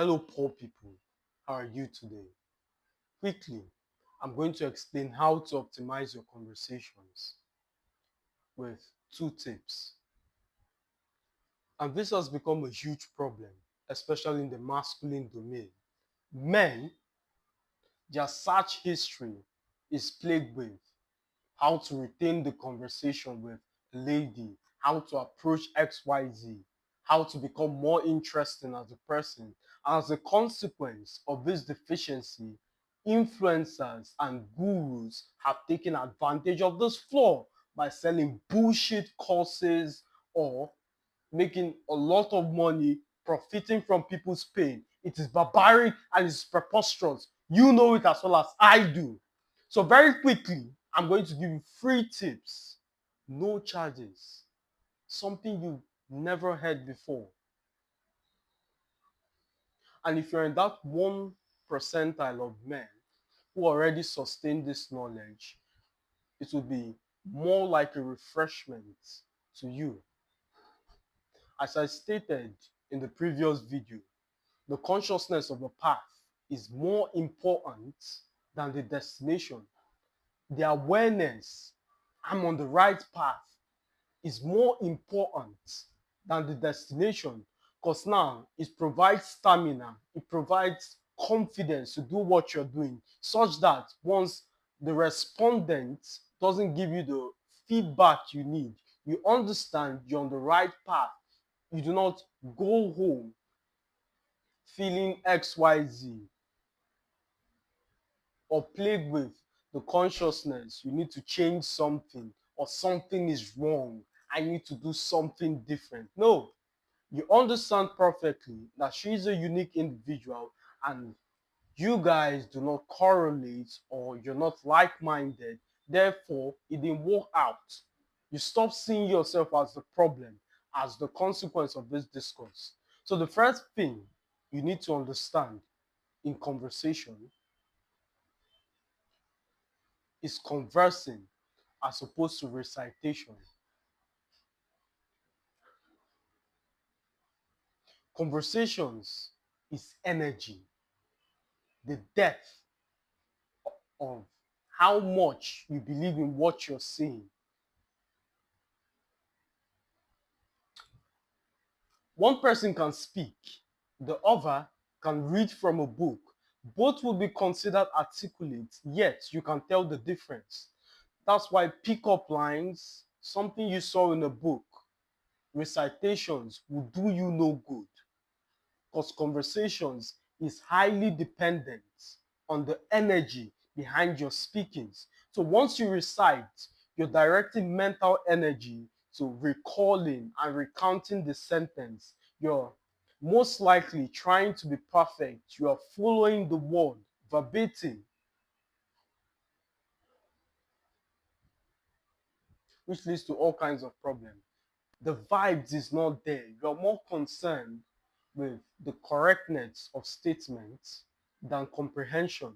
Hello, poor people. How are you today? Quickly, I'm going to explain how to optimize your conversations with two tips. And this has become a huge problem, especially in the masculine domain. Men, their search history is plagued with how to retain the conversation with a lady, how to approach XYZ, how to become more interesting as a person. As a consequence of this deficiency, influencers and gurus have taken advantage of this flaw by selling bullshit courses or making a lot of money profiting from people's pain. It is barbaric and it's preposterous. You know it as well as I do. So very quickly, I'm going to give you free tips, no charges, something you've never heard before. And if you're in that 1 percentile of men who already sustain this knowledge, it will be more like a refreshment to you. As I stated in the previous video, the consciousness of the path is more important than the destination. The awareness I'm on the right path is more important than the destination, because now it provides stamina, it provides confidence to do what you're doing, such that once the respondent doesn't give you the feedback you need, you understand you're on the right path. You do not go home feeling XYZ or plagued with the consciousness you need to change something or something is wrong. I need to do something different. No, you understand perfectly that she's a unique individual and you guys do not correlate or you're not like-minded. Therefore, it didn't work out. You stop seeing yourself as the problem, as the consequence of this discourse. So the first thing you need to understand in conversation is conversing as opposed to recitation. Conversations is energy, the depth of how much you believe in what you're saying. One person can speak, the other can read from a book. Both will be considered articulate, yet you can tell the difference. That's why pickup lines, something you saw in a book, recitations will do you no good, because conversations is highly dependent on the energy behind your speakings. So once you recite, you're directing mental energy to recalling and recounting the sentence. You're most likely trying to be perfect. You are following the word verbatim, which leads to all kinds of problems. The vibes is not there. You're more concerned with the correctness of statements than comprehension.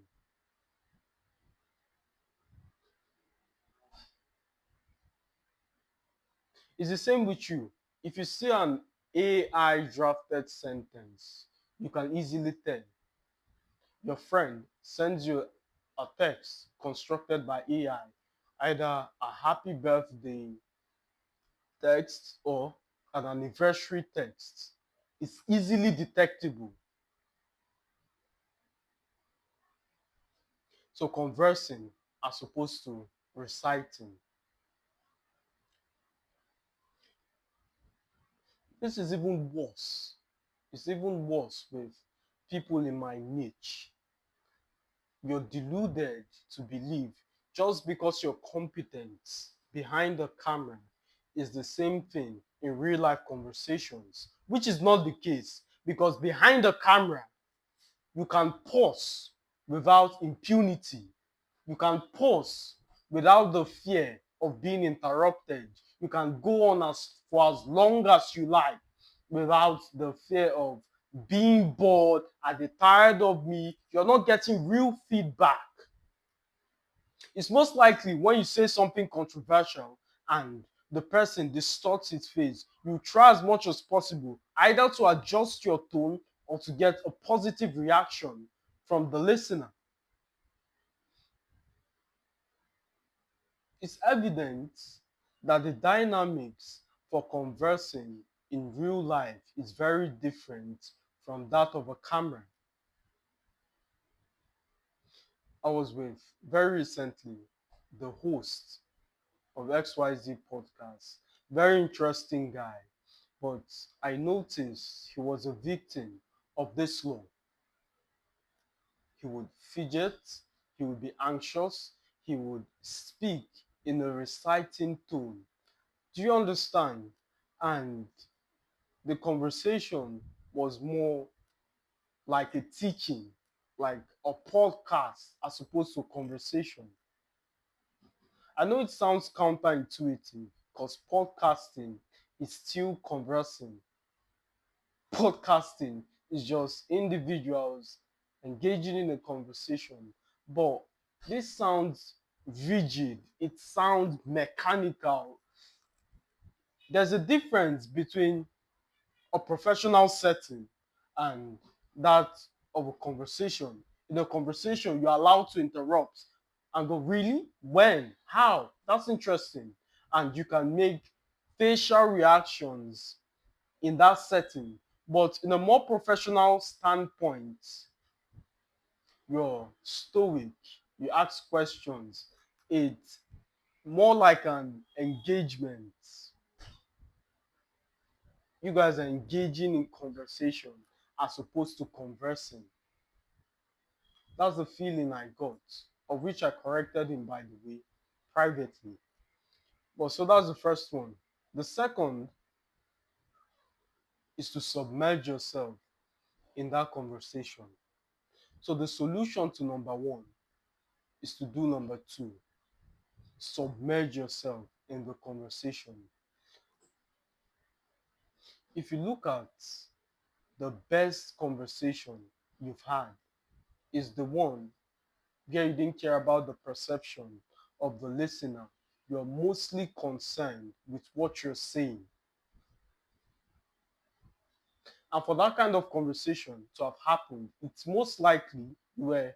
It's the same with you. If you see an AI drafted sentence, you can easily tell. Your friend sends you a text constructed by AI, either a happy birthday text or an anniversary text. It's easily detectable. So conversing as opposed to reciting. This is even worse. It's even worse with people in my niche. You're deluded to believe just because you're competent behind the camera is the same thing in real life conversations, which is not the case, because behind the camera you can pause without impunity. You can pause without the fear of being interrupted. You can go on for as long as you like without the fear of being bored. Are they tired of me? You're not getting real feedback. It's most likely when you say something controversial and the person distorts its face, you try as much as possible either to adjust your tone or to get a positive reaction from the listener. It's evident that the dynamics for conversing in real life is very different from that of a camera. I was with very recently the host of XYZ podcast. Very interesting guy. But I noticed he was a victim of this law. He would fidget, he would be anxious, he would speak in a reciting tone. Do you understand? And the conversation was more like a teaching, like a podcast as opposed to a conversation. I know it sounds counterintuitive because podcasting is still conversing. Podcasting is just individuals engaging in a conversation. But this sounds rigid, it sounds mechanical. There's a difference between a professional setting and that of a conversation. In a conversation, you're allowed to interrupt and go, really? When? How? That's interesting. And you can make facial reactions in that setting. But in a more professional standpoint, you're stoic, you ask questions. It's more like an engagement. You guys are engaging in conversation as opposed to conversing. That's the feeling I got, of which I corrected him, by the way, privately. But so that's the first one. The second is to submerge yourself in that conversation. So the solution to number one is to do number two. Submerge yourself in the conversation. If you look at the best conversation you've had, is the one where you didn't care about the perception of the listener. You're mostly concerned with what you're saying. And for that kind of conversation to have happened, it's most likely you were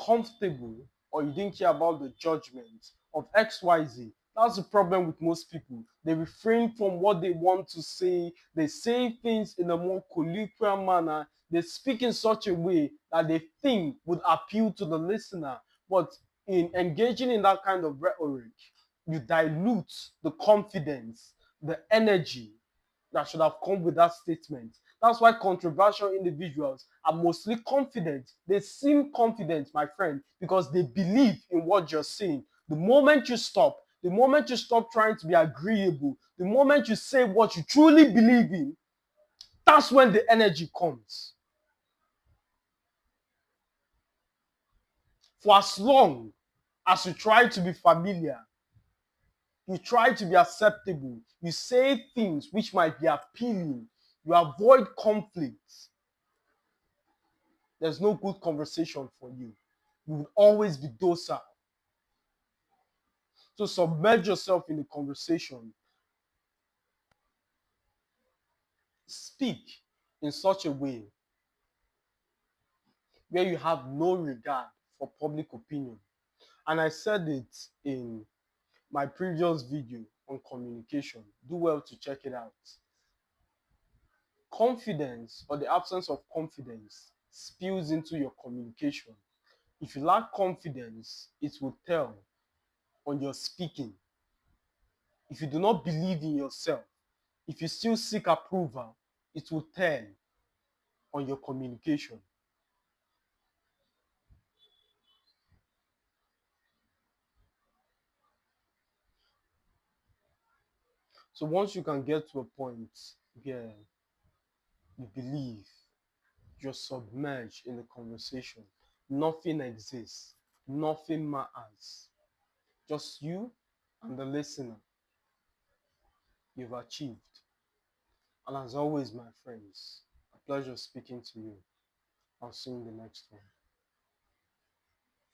comfortable or you didn't care about the judgment of XYZ. That's the problem with most people. They refrain from what they want to say. They say things in a more colloquial manner. They speak in such a way that they think would appeal to the listener. But in engaging in that kind of rhetoric, you dilute the confidence, the energy that should have come with that statement. That's why controversial individuals are mostly confident. They seem confident, my friend, because they believe in what you're saying. The moment you stop trying to be agreeable, the moment you say what you truly believe in, that's when the energy comes. For as long as you try to be familiar, you try to be acceptable, you say things which might be appealing, you avoid conflicts, there's no good conversation for you. You will always be docile. So submerge yourself in the conversation. Speak in such a way where you have no regard for public opinion. And I said it in my previous video on communication. Do well to check it out. Confidence or the absence of confidence spills into your communication. If you lack confidence, it will tell on your speaking. If you do not believe in yourself, if you still seek approval, it will tell on your communication. So once you can get to a point where you believe you're submerged in the conversation, nothing exists, nothing matters, just you and the listener, you've achieved. And as always, my friends, a pleasure speaking to you. I'll see you in the next one.